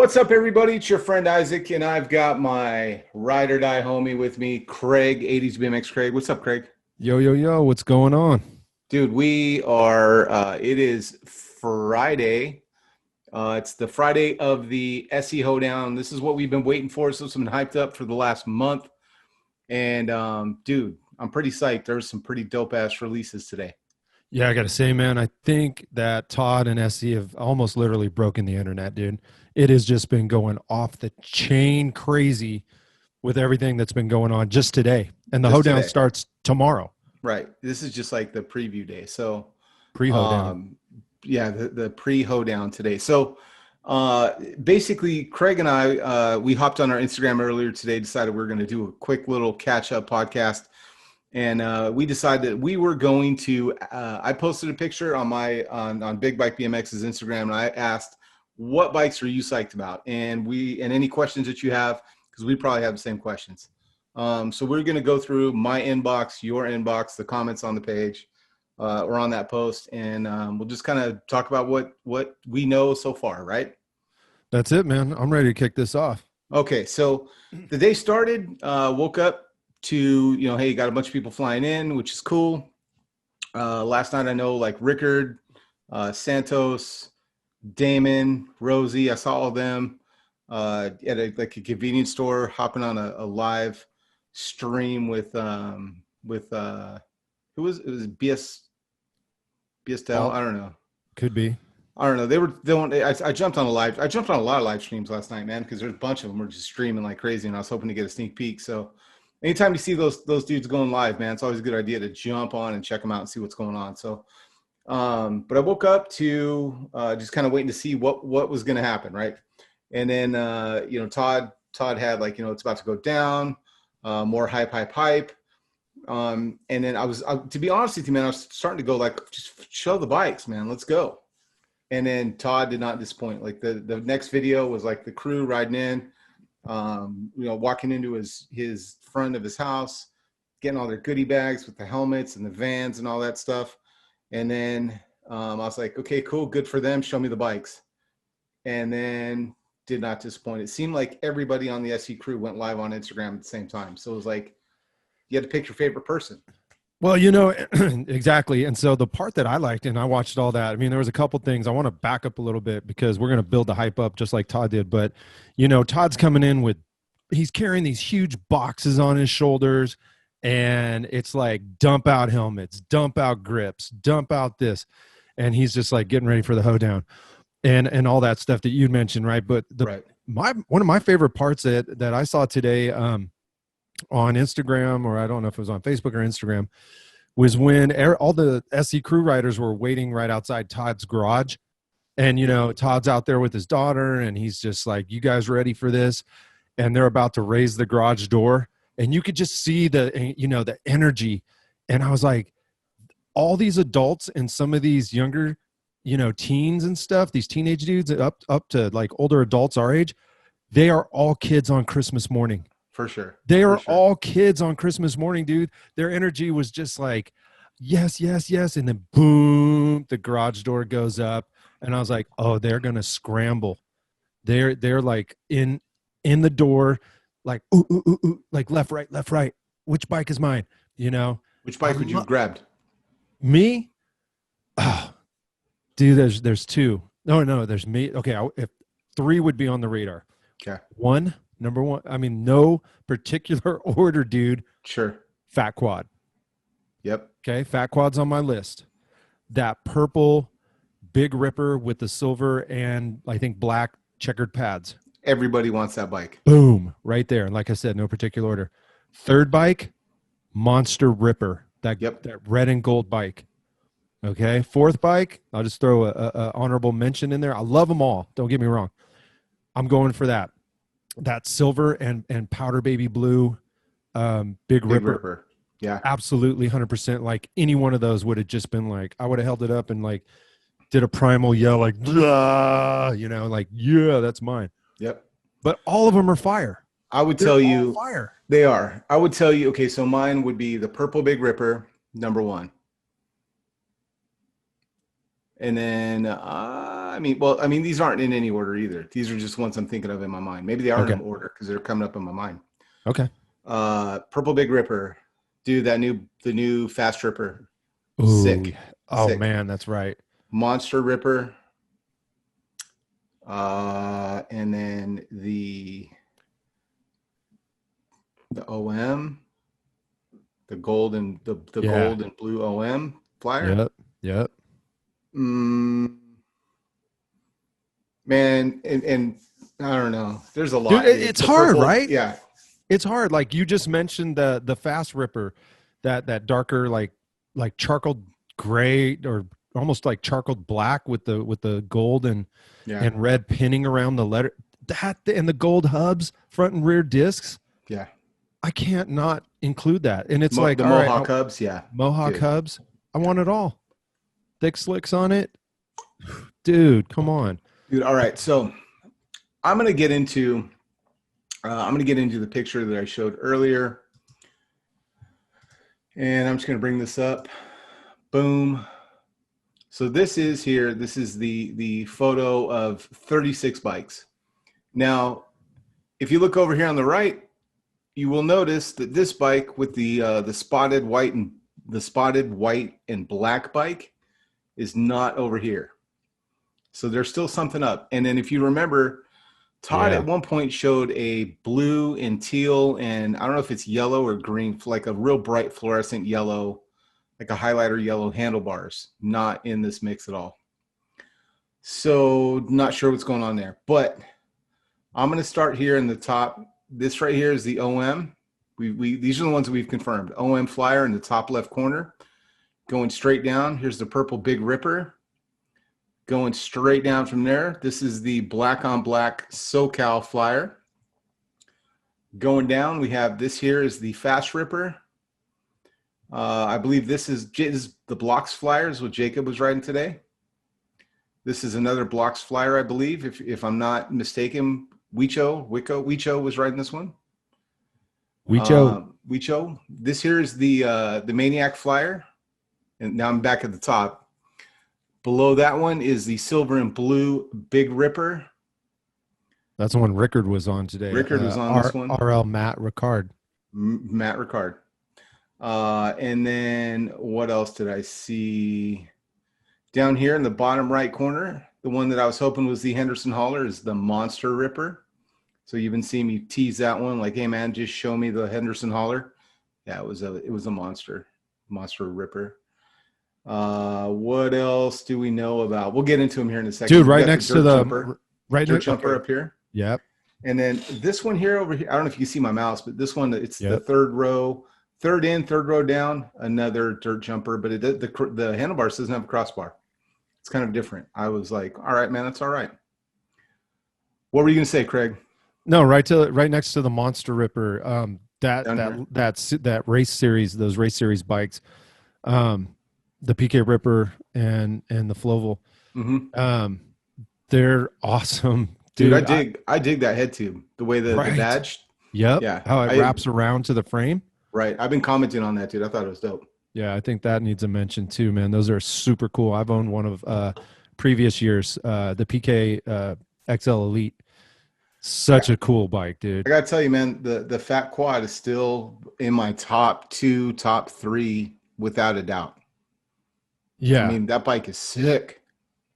What's up, everybody? It's your friend Isaac, and I've got my ride or die homie with me, Craig, 80s BMX Craig. What's up, Craig? Yo, yo, yo, what's going on? Dude, we are, it is Friday. It's the Friday of the SE Hoedown. This is what we've been waiting for. So it's been hyped up for the last month. And dude, I'm pretty psyched. There's some pretty dope ass releases today. Yeah, I got to say, man, I think that Todd and SC have almost literally broken the internet, dude. It has just been going off the chain crazy with everything that's been going on just today. And the Just hoedown today. starts tomorrow, Right. This is just like the preview day. So pre-hoedown. yeah, the pre-hoedown today. So basically, Craig and I, we hopped on our Instagram earlier today, decided we are going to do a quick little catch-up podcast. And we decided that we were going to, I posted a picture on on Big Bike BMX's Instagram, and I asked, what bikes are you psyched about? And any questions that you have, because we probably have the same questions. So we're going to go through my inbox, your inbox, the comments on the page, or on that post, and we'll just kind of talk about what we know so far, right? That's it, man. I'm ready to kick this off. Okay, so the day started, woke up to, hey, you got a bunch of people flying in, which is cool. Last night, I know, like Rickard, Santos, Damon, Rosie, I saw all of them at a convenience store, hopping on a live stream with who was it? Was BSTL? I don't know. Could be. I don't know. They were doing. I jumped on a live. I jumped on a lot of live streams last night, man, because there's a bunch of them were just streaming like crazy, and I was hoping to get a sneak peek. So, anytime you see those dudes going live, man, it's always a good idea to jump on and check them out and see what's going on. So, but I woke up to just kind of waiting to see what was going to happen, right? And then Todd had it's about to go down, more hype. And then to be honest with you, man, I was starting to go like, just show the bikes, man, let's go. And then Todd did not disappoint. Like the next video was like the crew riding in, walking into his front of his house, getting all their goodie bags with the helmets and the vans and all that stuff. And then I was like, okay, cool, good for them. Show me the bikes. And then did not disappoint. It seemed like everybody on the SE crew went live on Instagram at the same time. So it was like, you had to pick your favorite person. Well, exactly. And so the part that I liked, and I watched all that, I mean, there was a couple things. I want to back up a little bit because we're going to build the hype up just like Todd did. But, Todd's coming in he's carrying these huge boxes on his shoulders, and it's like dump out helmets, dump out grips, dump out this. And he's just like getting ready for the hoedown and all that stuff that you mentioned, right? But one of my favorite parts that I saw today, on Instagram, or I don't know if it was on Facebook or Instagram, was when all the SE crew riders were waiting right outside Todd's garage. And, Todd's out there with his daughter, and he's just like, you guys ready for this? And they're about to raise the garage door. And you could just see the energy. And I was like, all these adults and some of these younger, teens and stuff, these teenage dudes up to like older adults our age, they are all kids on Christmas morning. For sure. They are all kids on Christmas morning, dude. Their energy was just like, yes, yes, yes. And then boom, the garage door goes up. And I was like, oh, they're going to scramble. They're like in the door, like, ooh, ooh, ooh, ooh, like left, right. Which bike is mine? Which bike would you have grabbed? Me? Oh, dude, there's two. No, there's me. Okay. If three would be on the radar. Okay. Number one, I mean, no particular order, dude. Sure. Fat Quad. Yep. Okay, Fat Quad's on my list. That purple Big Ripper with the silver and I think black checkered pads. Everybody wants that bike. Boom, right there. And like I said, no particular order. Third bike, Monster Ripper. That red and gold bike. Okay, fourth bike, I'll just throw a honorable mention in there. I love them all. Don't get me wrong. I'm going for that silver and powder baby blue Big Ripper. Yeah, absolutely 100%. Like any one of those would have just been like, I would have held it up and like did a primal yell like, like, yeah, that's mine. Yep. But all of them are fire. They're tell you fire. They are. I would tell you, okay, so mine would be the purple Big Ripper, number one. And then, I mean, these aren't in any order either. These are just ones I'm thinking of in my mind. Maybe they are Okay. in order because they're coming up in my mind. Okay. Purple Big Ripper, dude. The new Fast Ripper, Ooh. sick, Oh sick. man, that's right. Monster Ripper, and then the OM, the gold and the Yeah. gold and blue OM flyer. Yep. Yep. Mm, man, and I don't know. There's a Dude, lot, dude. it's The hard, purple, right? yeah, It's hard. Like you just mentioned the Fast Ripper, that darker like charcoal gray or almost like charcoal black with the gold yeah, and red pinning around the letter. That and the gold hubs, front and rear discs. yeah. I can't not include that. And it's like, The all right, Mohawk Cubs, yeah, Mohawk dude. hubs. I want it all. Thick slicks on it. Dude, come on. Dude, all right. So I'm gonna get into the picture that I showed earlier, and I'm just gonna bring this up. Boom. So this is here. This is the photo of 36 bikes. Now, if you look over here on the right, you will notice that this bike with the spotted white and black bike is not over here. So there's still something up. And then if you remember, Todd Yeah. at one point showed a blue and teal and I don't know if it's yellow or green, like a real bright fluorescent yellow, like a highlighter yellow handlebars, not in this mix at all. So not sure what's going on there, but I'm going to start here in the top. This right here is the OM. These are the ones that we've confirmed. OM flyer in the top left corner. Going straight down, here's the purple Big Ripper. Going straight down from there, this is the black on black SoCal flyer. Going down, we have this here is the Fast Ripper. I believe this is the Blocks flyers, what Jacob was riding today. This is another Blocks flyer, I believe, if I'm not mistaken. Wicho was riding this one. Wicho. This here is the Maniac flyer, and now I'm back at the top. Below that one is the silver and blue Big Ripper. That's the one Rickard was on today. Rickard was on this one. RL Matt Ricard. Matt Ricard. And then what else did I see? Down here in the bottom right corner, the one that I was hoping was the Henderson Hauler is the Monster Ripper. So you've been seeing me tease that one, like, hey man, just show me the Henderson Hauler. Yeah, it was a Monster Ripper. What else do we know about? We'll get into them here in a second. Dude, right next to the dirt jumper up here. Yep. And then this one here over here, I don't know if you can see my mouse, but this one, it's the third row down, another dirt jumper, but the handlebars doesn't have a crossbar. It's kind of different. I was like, all right, man, that's all right. What were you going to say, Craig? No, right next to the Monster Ripper. That race series, those race series bikes, the PK Ripper and the Floval. Mm-hmm. They're awesome, dude. I dig that head tube, the way the badge. Yep. Yeah. How it wraps around to the frame. Right. I've been commenting on that, dude. I thought it was dope. Yeah, I think that needs a mention too, man. Those are super cool. I've owned one of previous years, the PK XL Elite. Such a cool bike, dude. I gotta tell you, man, the Fat Quad is still in my top 2, top 3, without a doubt. Yeah. I mean, that bike is sick.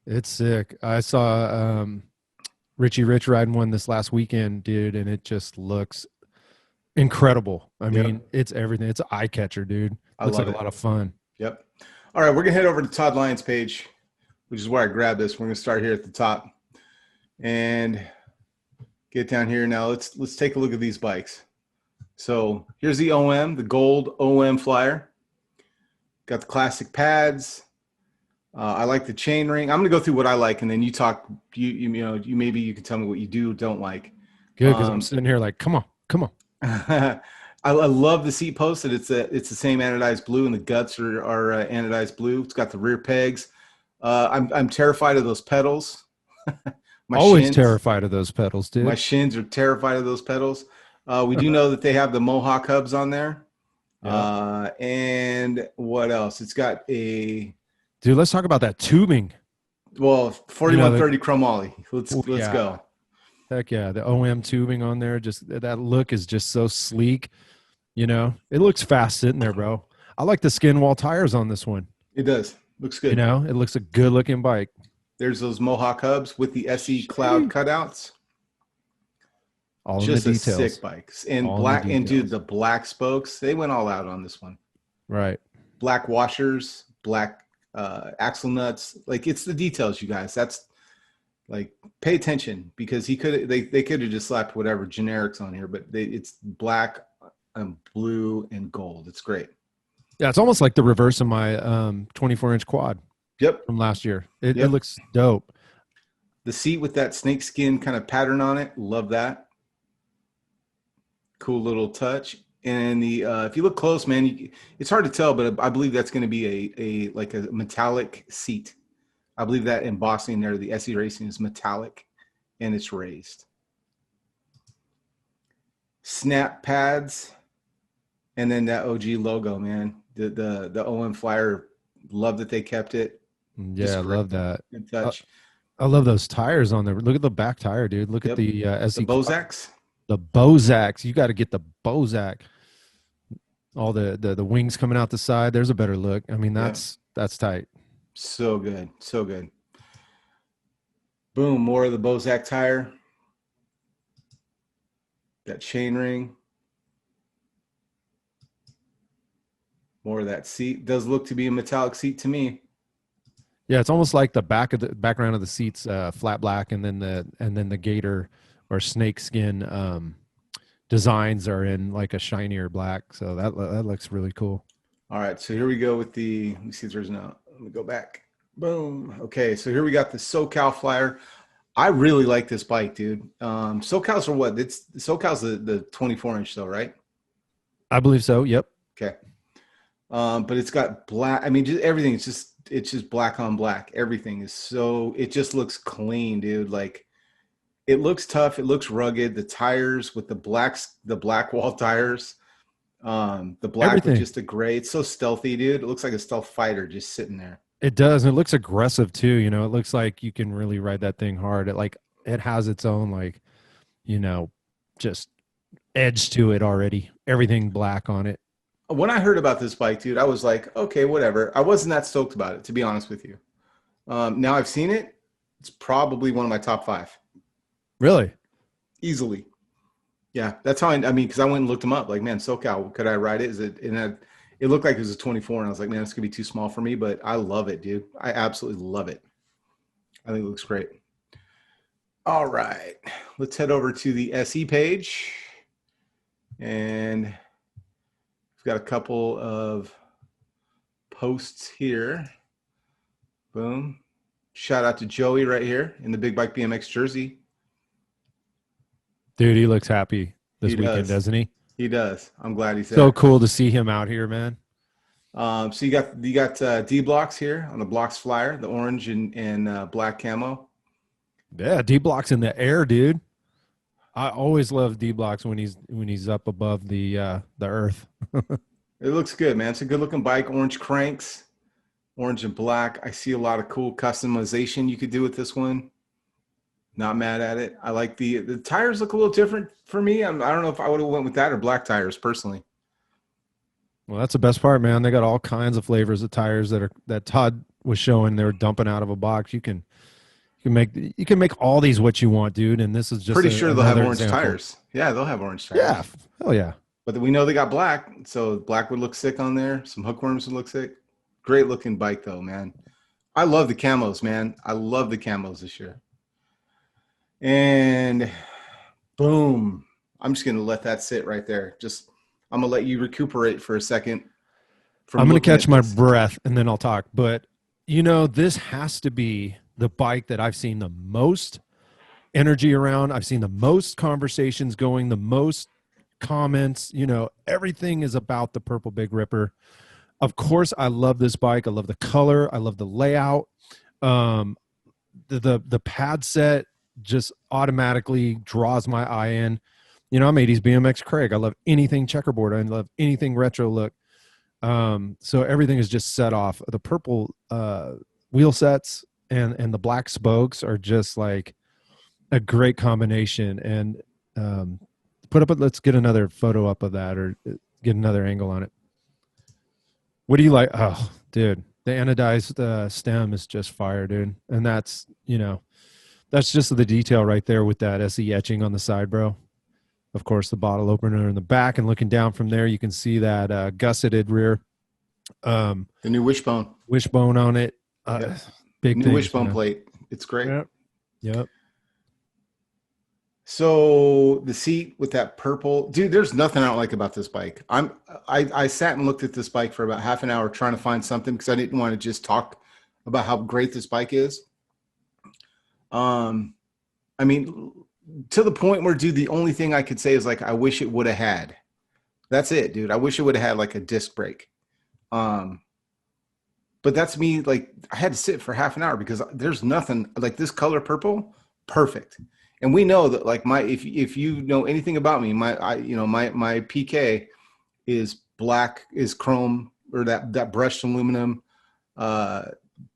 It's sick. I saw Richie Rich riding one this last weekend, dude, and it just looks incredible. I mean, it's everything. It's an eye catcher, dude. Looks like a lot of fun. Yep. All right, we're gonna head over to Todd Lyons' page, which is where I grabbed this. We're gonna start here at the top and get down here now. Let's take a look at these bikes. So here's the OM, the gold OM flyer. Got the classic pads. I like the chain ring. I'm gonna go through what I like, and then you talk. You maybe you can tell me what you don't like. Good, because I'm sitting here like, come on. I love the seat post. That it's the same anodized blue, and the guts are anodized blue. It's got the rear pegs. I'm terrified of those pedals. Always terrified of those pedals, dude. My shins are terrified of those pedals. We do know that they have the Mohawk hubs on there. And what else? It's got a... Dude, let's talk about that tubing. Well, You know, 4130 chromoly. Let's yeah, go. heck yeah, the OM tubing on there, just that look is just so sleek. You know, it looks fast sitting there, bro. I like the skin wall tires on this one. It does. Looks You good. know, it looks a good looking bike. There's those Mohawk hubs with the SE Cloud Sheesh. cutouts. All in the Just a sick details. bike. And All in the black, and dude, details. the black spokes, they went all out on this one. Right. Black washers, black axle nuts. Like, it's the details, you guys. That's like, pay attention, because they could have just slapped whatever generics on here, but it's black and blue and gold. It's great. Yeah, it's almost like the reverse of my 24-inch quad Yep. from last year. It Yep. looks dope. The seat with that snake skin kind of pattern on it. Love that. Cool little touch. And the if you look close, man, it's hard to tell, but I believe that's going to be a like a metallic seat. I believe that embossing there, the SE Racing, is metallic and it's raised. Snap pads, and then that OG logo, man. The OM Flyer, love that they kept it. Yeah, I love that. Good touch. I love those tires on there. Look at the back tire, dude. Look Yep. at the SE The Bozaks. The Bozaks. You got to get the Bozak. All the wings coming out the side. There's a better look. I mean, that's tight. So good. So good. Boom. More of the Bozak tire. That chain ring. More of that seat. Does look to be a metallic seat to me. Yeah, it's almost like the background of the seats flat black, and then the gator or snake skin designs are in like a shinier black. So that looks really cool. All right, so here we go with the. Let me see if there's no. Let me go back. Boom. Okay, so here we got the SoCal Flyer. I really like this bike, dude. SoCal's for what? SoCal's the 24-inch though, right? I believe so. Yep. Okay. But it's got black. I mean, everything. It's just black on black. Everything is so. It just looks clean, dude. Like, it looks tough. It looks rugged. The tires with the black wall tires. The black Everything. with just the gray. It's so stealthy, dude. It looks like a stealth fighter just sitting there. It does, and it looks aggressive too. You know, it looks like you can really ride that thing hard. It has its own just edge to it already. Everything black on it. When I heard about this bike, dude, I was like, okay, whatever. I wasn't that stoked about it, to be honest with you. Now I've seen it. It's probably one of my top 5. Really? Easily. Yeah, that's how I mean, because I went and looked them up. Like, man, SoCal, could I ride it? It looked like it was a 24, and I was like, man, it's going to be too small for me, but I love it, dude. I absolutely love it. I think it looks great. All right. Let's head over to the SE page. And got a couple of posts here. Boom. Shout out to Joey right here in the Big Bike BMX jersey. Dude, he looks happy this weekend, doesn't he? He does. I'm glad he's there. So cool to see him out here, man. So you got D blocks here on the Blocks Flyer, the orange and black camo. Yeah, D blocks in the air, dude. I always love D blocks when he's up above the earth. It looks good, man. It's a good looking bike. Orange cranks, orange and black. I see a lot of cool customization you could do with this one. Not mad at it. I like the tires look a little different for me. I don't know if I would have went with that or black tires personally. Well, that's the best part, man. They got all kinds of flavors of tires that Todd was showing. They were dumping out of a box. You can make all these what you want, dude. And this is just pretty sure they'll have orange example. tires. Yeah, they'll have orange tires. Yeah, hell yeah. But we know they got black, so black would look sick on there. Some hookworms would look sick. Great looking bike though, man. I love the camos, man. I love the camos this year. And boom. I'm just gonna let that sit right there. I'm gonna let you recuperate for a second. I'm gonna catch my breath and then I'll talk. But this has to be the bike that I've seen the most energy around. I've seen the most conversations going, the most comments. Everything is about the Purple Big Ripper. Of course, I love this bike. I love the color. I love the layout. The pad set just automatically draws my eye in. I'm 80s BMX Craig. I love anything checkerboard. I love anything retro look. So everything is just set off. The purple wheel sets, and the black spokes are just like a great combination. And let's get another photo up of that, or get another angle on it. What do you like? Oh, dude, the anodized stem is just fire, dude. And that's just the detail right there with that SE etching on the side, bro. Of course, the bottle opener in the back, and looking down from there, you can see that gusseted rear The new wishbone on it. Yep. Big New things, wishbone man. plate. It's great. Yep. So the seat with that purple, dude, there's nothing I don't like about this bike. I sat and looked at this bike for about half an hour trying to find something because I didn't want to just talk about how great this bike is. I mean, to the point where, dude, the only thing I could say is like, I wish it would have had. That's it, dude. I wish it would have had like a disc brake. But that's me. Like, I had to sit for half an hour because there's nothing like this color purple. Perfect. And we know that, like, if you know anything about me, my PK is black, is chrome, or that brushed aluminum,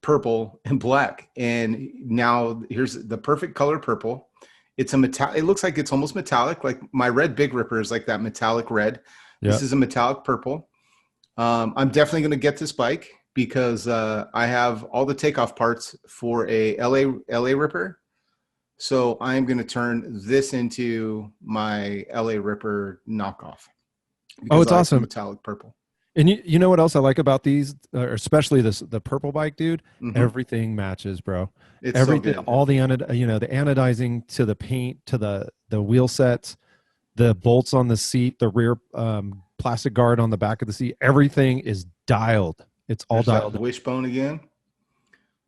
purple and black. And now here's the perfect color purple. It's a metallic. It looks like it's almost metallic. Like my red Big Ripper is like that metallic red. Yep. This is a metallic purple. I'm definitely going to get this bike because I have all the takeoff parts for a LA Ripper. So I'm going to turn this into my LA Ripper knockoff. Oh, it's awesome. Metallic purple. And you know what else I like about these, especially the purple bike, dude? Mm-hmm. Everything matches, bro. It's everything, so good. all the anodizing to the paint, to the wheel sets, the bolts on the seat, the rear plastic guard on the back of the seat. Everything is dialed. It's all dialed. That wishbone again.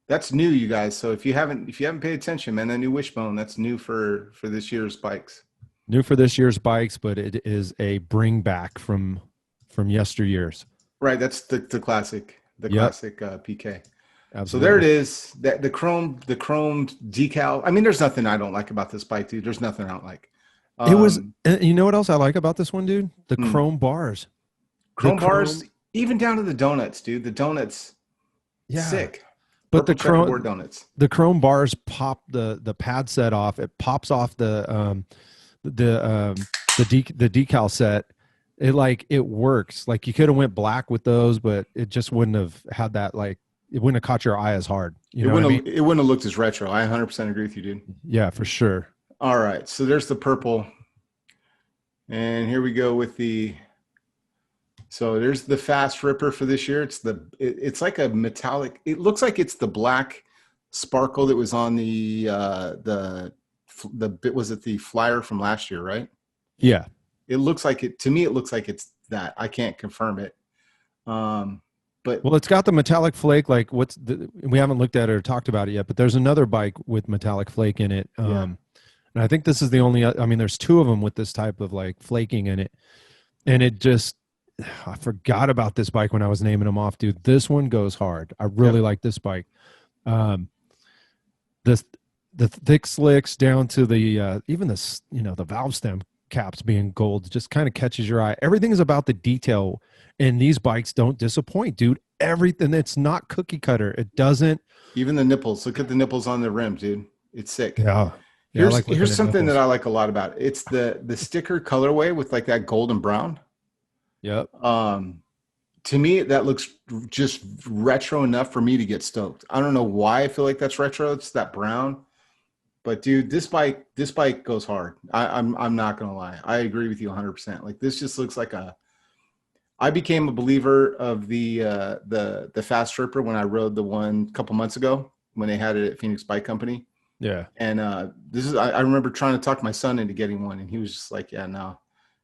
That's new, you guys. So if you haven't paid attention, man, that new wishbone, that's new for this year's bikes. New for this year's bikes, but it is a bring back from yesteryears. Right, that's the classic, classic PK. Absolutely. So there it is. That the chrome decal. I mean, there's nothing I don't like about this bike, dude. There's nothing I don't like. It was, you know what else I like about this one, dude? The chrome bars. Chrome bars, even down to the donuts, dude. The donuts, sick. But the chrome bars pop the pad set off. It pops off the decal set. It works. Like, you could have went black with those, but it just wouldn't have had that, like, it wouldn't have caught your eye as hard. It wouldn't have looked as retro. I 100% agree with you, dude. Yeah, for sure. All right, so there's the purple, and here we go with the. So there's the Fast Ripper for this year. It's like a metallic. It looks like it's the black sparkle that was on the was it the Flyer from last year, right? Yeah. It looks like it to me. It looks like it's that. I can't confirm it. But it's got the metallic flake. Like, we haven't looked at it or talked about it yet, but there's another bike with metallic flake in it. And I think this is the only, I mean, there's two of them with this type of like flaking in it. And it just, I forgot about this bike when I was naming them off, dude. This one goes hard. I really like this bike. The thick slicks down to the, even the valve stem caps being gold just kind of catches your eye. Everything is about the detail, and these bikes don't disappoint, dude. Everything. It's not cookie cutter. It doesn't. Even the nipples. Look at the nipples on the rims, dude. It's sick. Yeah. Here's something that I like a lot about it. It's the sticker colorway with like that golden brown. Yep. To me, that looks just retro enough for me to get stoked. I don't know why I feel like that's retro. It's that brown. But dude, this bike goes hard. I'm not gonna lie. I agree with you 100%. Like, this just looks like I became a believer of the Fast Ripper when I rode the one a couple months ago when they had it at Phoenix Bike Company. Yeah. And I remember trying to talk my son into getting one, and he was just like, yeah, no.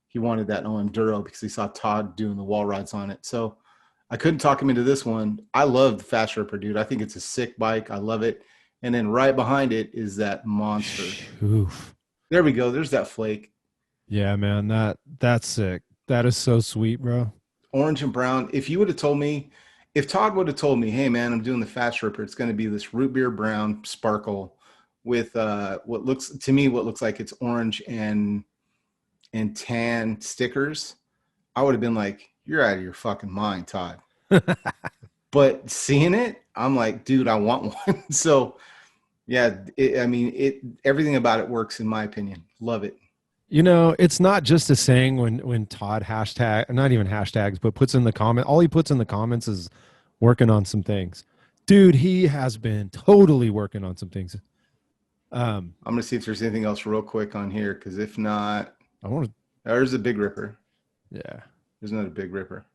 He wanted that Enduro because he saw Todd doing the wall rides on it. So I couldn't talk him into this one. I love the Fast Ripper, dude. I think it's a sick bike. I love it. And then right behind it is that monster. Oof. There we go. There's that flake. Yeah, man. That's sick. That is so sweet, bro. Orange and brown. If Todd would have told me, hey, man, I'm doing the Fast Ripper, it's going to be this root beer brown sparkle with what looks like it's orange and tan stickers, I would have been like, you're out of your fucking mind, Todd. but seeing it, I'm like, dude, I want one. So yeah, everything about it works in my opinion. Love it. It's not just a saying when Todd hashtag, not even hashtags, but puts in the comment. All he puts in the comments is working on some things. Dude, he has been totally working on some things. I'm gonna see if there's anything else real quick on here, because if not, I want to. there's a Big Ripper. Yeah, There's another Big Ripper.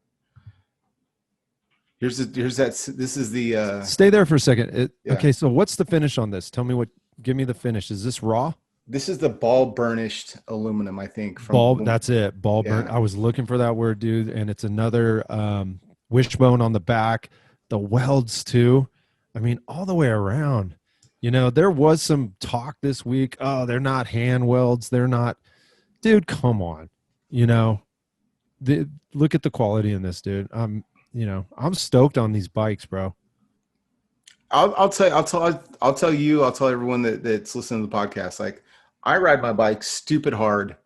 Here's that. This is the. Stay there for a second. Yeah. Okay, so what's the finish on this? Tell me what. Give me the finish. Is this raw? This is the ball burnished aluminum, I think. Ball. That's it. Ball burn. Yeah. I was looking for that word, dude, and it's another wishbone on the back. The welds too. I mean, all the way around. There was some talk this week. Oh, they're not hand welds. They're not. Dude, come on. Look at the quality in this, dude. I'm stoked on these bikes, bro. I'll tell everyone that's listening to the podcast. Like, I ride my bike stupid hard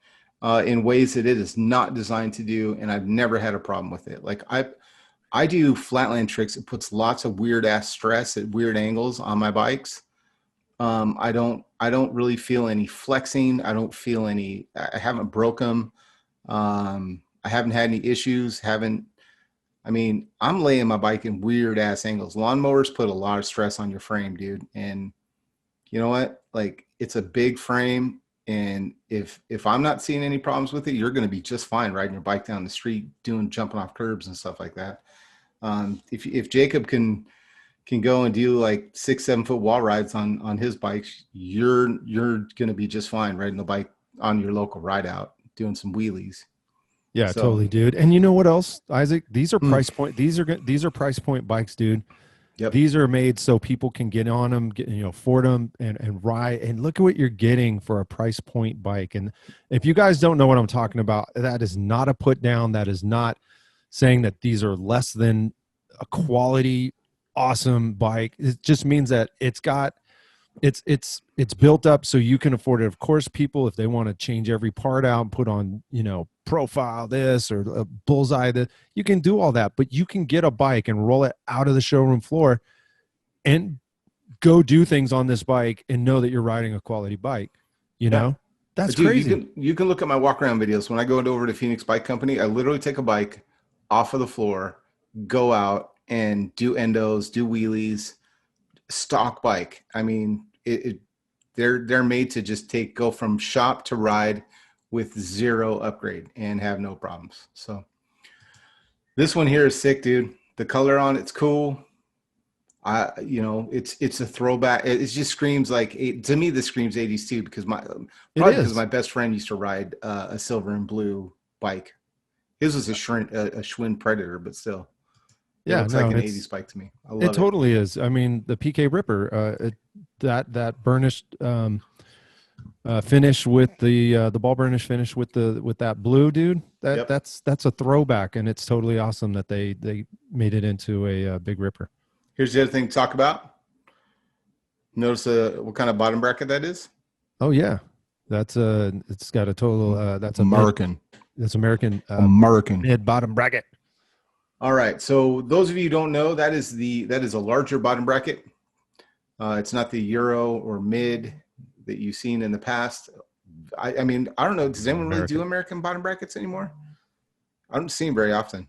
in ways that it is not designed to do, and I've never had a problem with it. Like, I do flatland tricks. It puts lots of weird ass stress at weird angles on my bikes. I don't really feel any flexing. I haven't broke them. I haven't had any issues. I'm laying my bike in weird ass angles. Lawnmowers put a lot of stress on your frame, dude. And you know what? Like, it's a big frame. And if I'm not seeing any problems with it, you're going to be just fine riding your bike down the street, jumping off curbs and stuff like that. If Jacob can go and do like 6-7 foot wall rides on his bikes, you're going to be just fine riding the bike on your local ride out, doing some wheelies. Yeah, so, totally, dude. And you know what else, Isaac? These are price point. These are price point bikes, dude. Yep. These are made so people can get on them, afford them and ride. And look at what you're getting for a price point bike. And if you guys don't know what I'm talking about, that is not a put down. That is not saying that these are less than a quality, awesome bike. It just means that it's built up so you can afford it. Of course, people, if they want to change every part out and put on, profile this or a bullseye this, you can do all that, but you can get a bike and roll it out of the showroom floor and go do things on this bike and know that you're riding a quality bike. That's crazy. You can look at my walk around videos. When I go over to Phoenix Bike Company, I literally take a bike off of the floor, go out and do endos, do wheelies, stock bike. I mean, they're made to just go from shop to ride with zero upgrade and have no problems. So this one here is sick, dude. The color on it's cool. It's a throwback. It just screams like, to me, this screams 80s too, because my best friend used to ride a silver and blue bike. His was a Schwinn Predator, but still. It looks like an 80s bike to me. I love it. It totally is. I mean, the PK Ripper, that burnished finish with the ball burnish finish with that blue, dude. That's a throwback, and it's totally awesome that they made it into a Big Ripper. Here's the other thing to talk about. Notice what kind of bottom bracket that is? Oh yeah, it's got a total. That's American. That's American. American mid bottom bracket. All right. So those of you who don't know, that is a larger bottom bracket. It's not the Euro or mid that you've seen in the past. I mean, I don't know. Does anyone really do American bottom brackets anymore? I don't see them very often.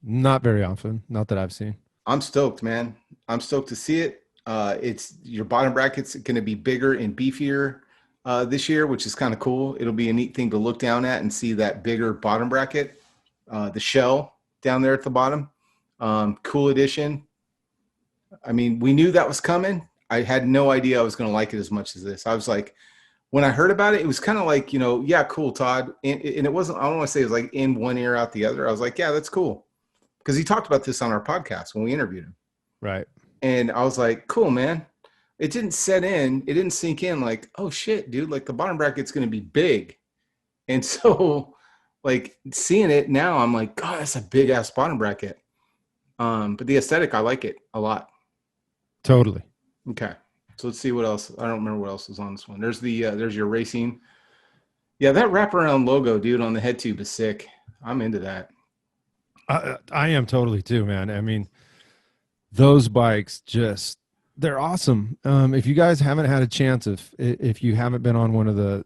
Not very often. Not that I've seen. I'm stoked, man. I'm stoked to see it. It's your bottom bracket's going to be bigger and beefier this year, which is kind of cool. It'll be a neat thing to look down at and see that bigger bottom bracket, the shell down there at the bottom. Cool addition. I mean, we knew that was coming. I had no idea I was going to like it as much as this. I was like, when I heard about it, it was kind of like, yeah, cool, Todd. And it wasn't, I don't want to say it was like in one ear out the other. I was like, yeah, that's cool. Because he talked about this on our podcast when we interviewed him. Right. And I was like, cool, man. It didn't set in. It didn't sink in like, oh shit, dude, like the bottom bracket's going to be big. And so like seeing it now, I'm like, God, that's a big ass bottom bracket. But the aesthetic, I like it a lot. Totally. Okay. So let's see what else. I don't remember what else is on this one. There's there's your racing. Yeah, that wraparound logo, dude, on the head tube is sick. I'm into that. I am totally too, man. I mean, Those bikes just they're awesome. If you guys haven't had a chance, if you haven't been on one of the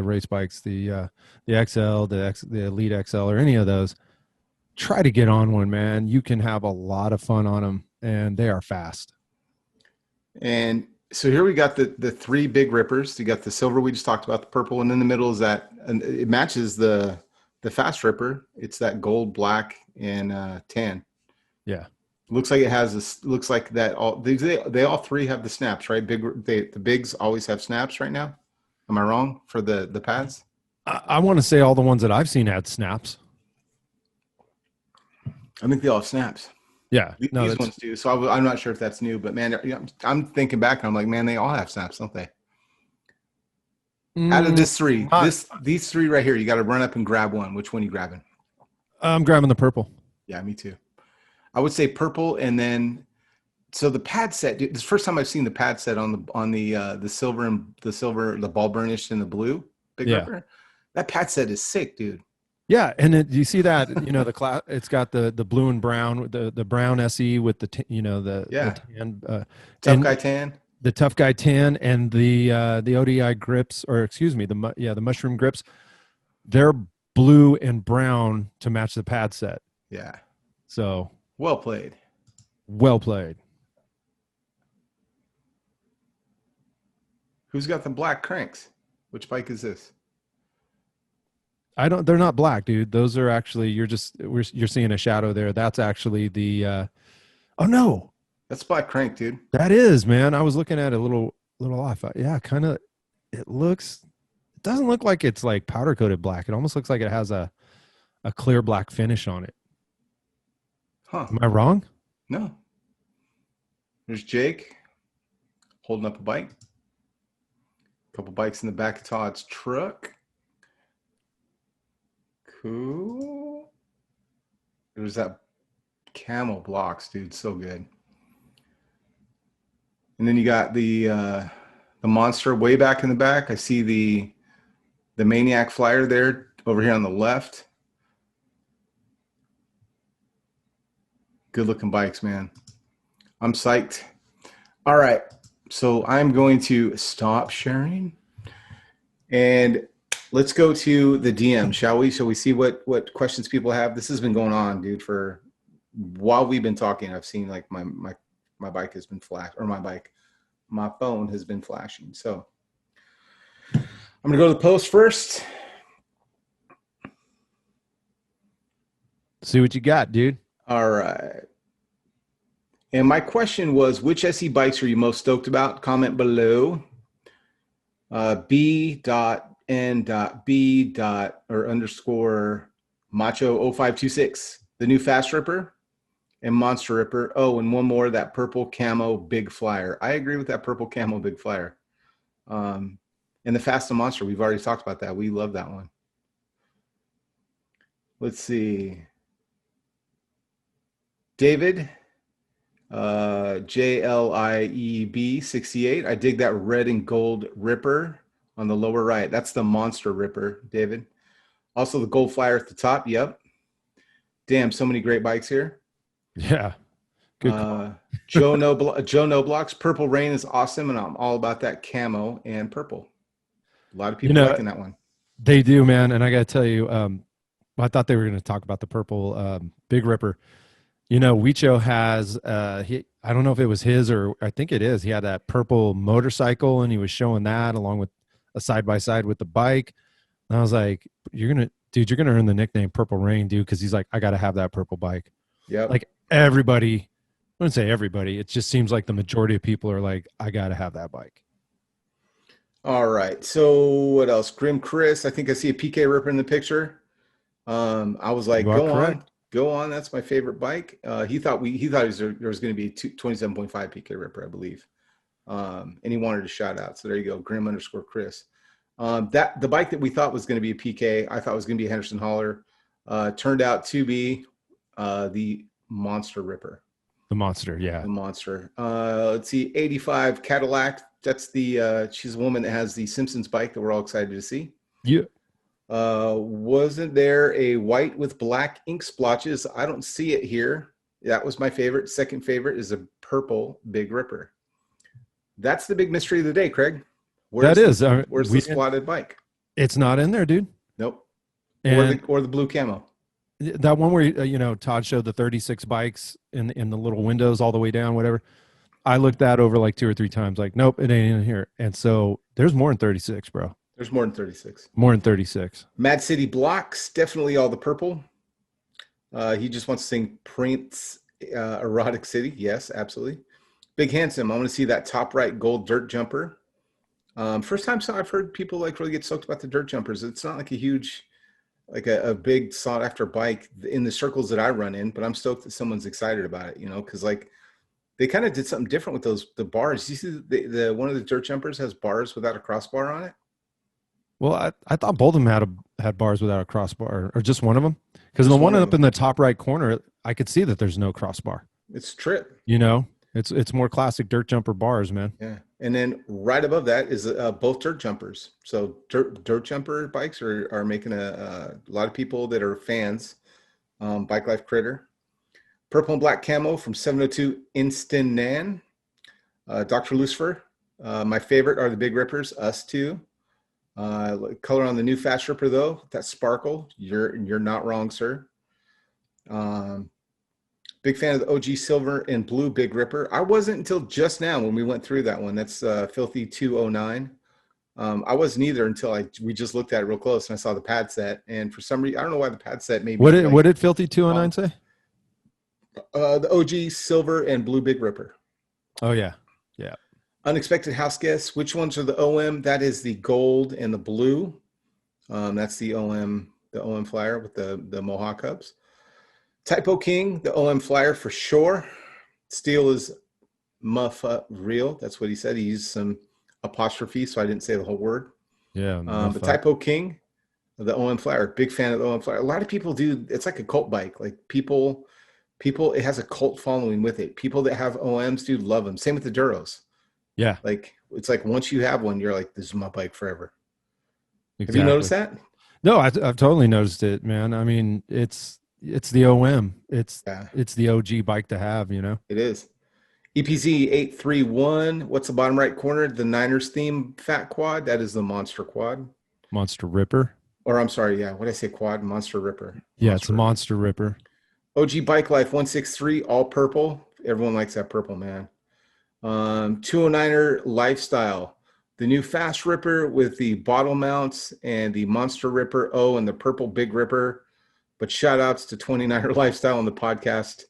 race bikes, the XL, the Elite XL, or any of those, try to get on one, man. You can have a lot of fun on them, and they are fast. And so here we got the three big rippers. You got the silver we just talked about, the purple, and in the middle is that, and it matches the fast ripper. It's that gold, black, and tan. Yeah. Looks like it has this. Looks like that all they all three have the snaps, right? The bigs always have snaps right now. Am I wrong for the pads? I want to say all the ones that I've seen had snaps. I think they all have snaps. Yeah, no, These ones do. So I'm not sure if that's new, but man, I'm thinking back and I'm like, man, they all have snaps, don't they? Out of these three right here, you got to run up and grab one. Which one are you grabbing? I'm grabbing the purple. Yeah, me too. I would say purple, and then so the pad set. Dude, this is the first time I've seen the pad set on the silver and the ball burnished and the blue big ripper. That pad set is sick, dude. Yeah, and you see that it's got the blue and brown, the brown SE with the tan, tough guy tan, the tough guy tan, and the ODI grips, or excuse me, the mushroom grips. They're blue and brown to match the pad set. Yeah. So well played. Well played. Who's got the black cranks? Which bike is this? They're not black, dude. Those are actually, you're seeing a shadow there. That's actually oh no. That's black crank, dude. That is, man. I was looking at it a little off. Yeah, kind of, it doesn't look like it's like powder coated black. It almost looks like it has a clear black finish on it. Huh. Am I wrong? No. There's Jake holding up a bike. A couple bikes in the back of Todd's truck. Cool. There's that camel blocks, dude. So good. And then you got the monster way back in the back. I see the Maniac Flyer there over here on the left. Good looking bikes, man. I'm psyched. All right. So I'm going to stop sharing and let's go to the DM, shall we? Shall we see what questions people have? This has been going on, dude, for while we've been talking. I've seen like my bike has been my phone has been flashing. So I'm gonna go to the post first. See what you got, dude. All right. And my question was, which SE bikes are you most stoked about? Comment below. B.N.B. or underscore Macho 0526, the new Fast Ripper and Monster Ripper. Oh, and one more, that purple camo Big Flyer. I agree with that purple camo Big Flyer. And the Fast and Monster, we've already talked about that. We love that one. Let's see. David, JLIEB 68. I dig that red and gold Ripper on the lower right. That's the Monster Ripper, David. Also the Gold Flyer at the top. Yep. Damn, so many great bikes here. Yeah. Good. Joe Noblox. Purple Rain is awesome, and I'm all about that camo and purple. A lot of people liking that one. They do, man. And I got to tell you, I thought they were going to talk about the purple Big Ripper. You know, Weicho has, I don't know if it was his or I think it is. He had that purple motorcycle and he was showing that along with a side-by-side with the bike. And I was like, you're going to earn the nickname Purple Rain, dude. Cause he's like, I got to have that purple bike. Yeah. Like everybody, I wouldn't say everybody. It just seems like the majority of people are like, I got to have that bike. All right. So what else? Grim Chris. I think I see a PK Ripper in the picture. I was like, go on. That's my favorite bike. He thought there was going to be a 27.5 PK Ripper, I believe. And he wanted a shout out. So there you go. Grim _ Chris. The bike that we thought was going to be a PK, I thought was going to be a Henderson Hauler, turned out to be the Monster Ripper. The Monster, yeah. The Monster. Let's see, 85 Cadillac. That's she's a woman that has the Simpsons bike that we're all excited to see. Yeah. Wasn't there a white with black ink splotches? I don't see it here. That was my favorite. Second favorite is a purple Big Ripper. That's the big mystery of the day, Craig. Where's the squatted bike? It's not in there, dude. Nope. And or the blue camo. That one where Todd showed the 36 bikes in the little windows all the way down, whatever. I looked that over like 2 or 3 times. Like, nope, it ain't in here. And so there's more than 36, bro. There's more than 36. More than 36. Mad City Blocks, definitely all the purple. He just wants to sing Prince Erotic City. Yes, absolutely. Big Handsome, I want to see that top right gold dirt jumper. First time I've heard people like really get stoked about the dirt jumpers. It's not like a huge, like a big sought after bike in the circles that I run in, but I'm stoked that someone's excited about it, because like they kind of did something different with the bars. You see the one of the dirt jumpers has bars without a crossbar on it. Well, I thought both of them had bars without a crossbar, or just one of them. Because the one up in the top right corner, I could see that there's no crossbar. It's trip. It's more classic dirt jumper bars, man. Yeah. And then right above that is both dirt jumpers. So dirt jumper bikes are making a lot of people that are fans. Bike Life Critter. Purple and black camo from 702 Instanan. Dr. Lucifer. My favorite are the Big Rippers, us too. Color on the new Fast Ripper though, that sparkle, you're not wrong, sir. Big fan of the OG silver and blue Big Ripper. I wasn't until just now when we went through that one. That's Filthy 209. I wasn't either until we just looked at it real close and I saw the pad set. And for some reason, I don't know why the pad set made me. What did Filthy 209 say? The OG silver and blue Big Ripper. Oh yeah. Unexpected house guests. Which ones are the OM? That is the gold and the blue. That's the OM flyer with the Mohawk hubs. Typo King, the OM flyer for sure. Steel is muffa real. That's what he said. He used some apostrophe, so I didn't say the whole word. Yeah. But Typo King, the OM flyer. Big fan of the OM flyer. A lot of people do. It's like a cult bike. Like people. It has a cult following with it. People that have OMs, dude, love them. Same with the Duros. Yeah. Like it's like once you have one, you're like, this is my bike forever. Exactly. Have you noticed that? No, I've totally noticed it, man. I mean, it's the OM. It's the OG bike to have, It is. EPZ 831. What's the bottom right corner? The Niners theme fat quad. That is the Monster Quad. Monster Ripper. Or I'm sorry, yeah. What did I say? Quad? Monster Ripper. Yeah, it's a Monster Ripper. OG Bike Life 163, all purple. Everyone likes that purple, man. 209er Lifestyle. The new Fast Ripper with the bottle mounts and the Monster Ripper O and the purple Big Ripper. But shout outs to 29er Lifestyle on the podcast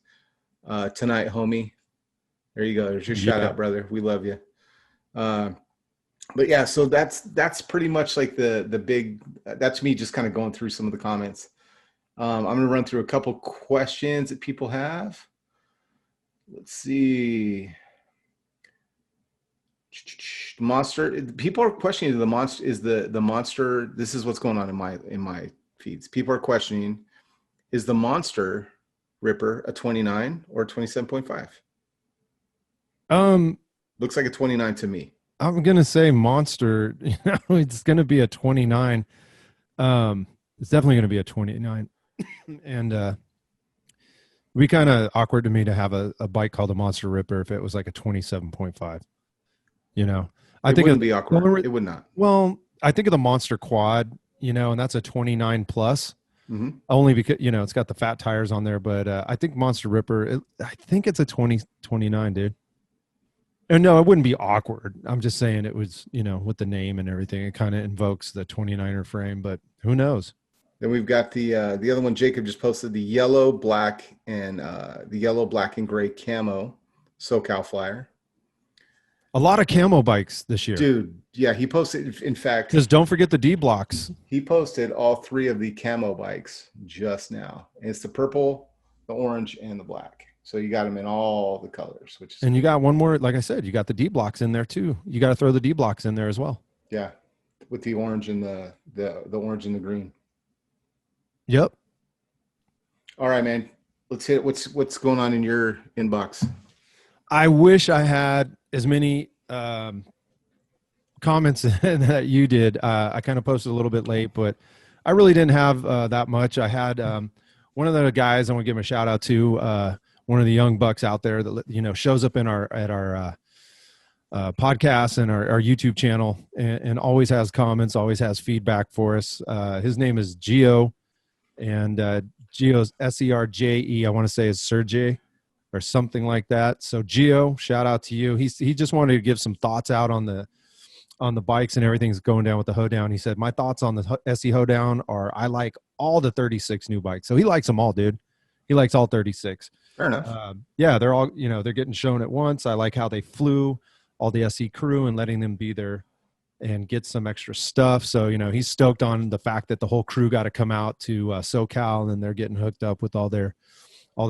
tonight, homie. There you go. There's your shout out, brother. We love you. But yeah, so that's pretty much like the big, that's me just kind of going through some of the comments. I'm going to run through a couple questions that people have. Let's see. Monster. People are questioning the monster. Is the monster? This is what's going on in my feeds. People are questioning: is the Monster Ripper a 29 or 27.5? Looks like a 29 to me. I'm gonna say Monster. It's gonna be a 29. It's definitely gonna be a 29, and it'd be kind of awkward to me to have a bike called a Monster Ripper if it was like a 27.5. I think it'd be awkward. It would not. Well, I think of the Monster Quad, and that's a 29 plus. Mm-hmm. Only because it's got the fat tires on there, but I think Monster Ripper. I think it's a 29, dude. And no, it wouldn't be awkward. I'm just saying it was, with the name and everything, it kind of invokes the 29er frame. But who knows? Then we've got the other one. Jacob just posted the yellow, black, and gray camo SoCal flyer. A lot of camo bikes this year. Dude, yeah, he posted, in fact. Because don't forget the D blocks. He posted all 3 of the camo bikes just now. And it's the purple, the orange, and the black. So you got them in all the colors. And you got one more, like I said, you got the D blocks in there too. You got to throw the D blocks in there as well. Yeah, with the orange and the orange and the green. Yep. All right, man. Let's hit what's going on in your inbox. I wish I had as many comments that you did. I kind of posted a little bit late, but I really didn't have that much. I had one of the guys I want to give him a shout out to one of the young bucks out there that shows up in our podcast and our YouTube channel, and always has comments, always has feedback for us. His name is Gio, and Gio's Serje. I want to say is Sergey or something like that. So Gio, shout out to you. He just wanted to give some thoughts out on the bikes and everything's going down with the Hoedown. He said, my thoughts on the SE Hoedown are I like all the 36 new bikes. So he likes them all, dude. He likes all 36. Fair enough. Yeah, they're all, they're getting shown at once. I like how they flew, all the SE crew, and letting them be there and get some extra stuff. So, he's stoked on the fact that the whole crew got to come out to SoCal, and they're getting hooked up with all their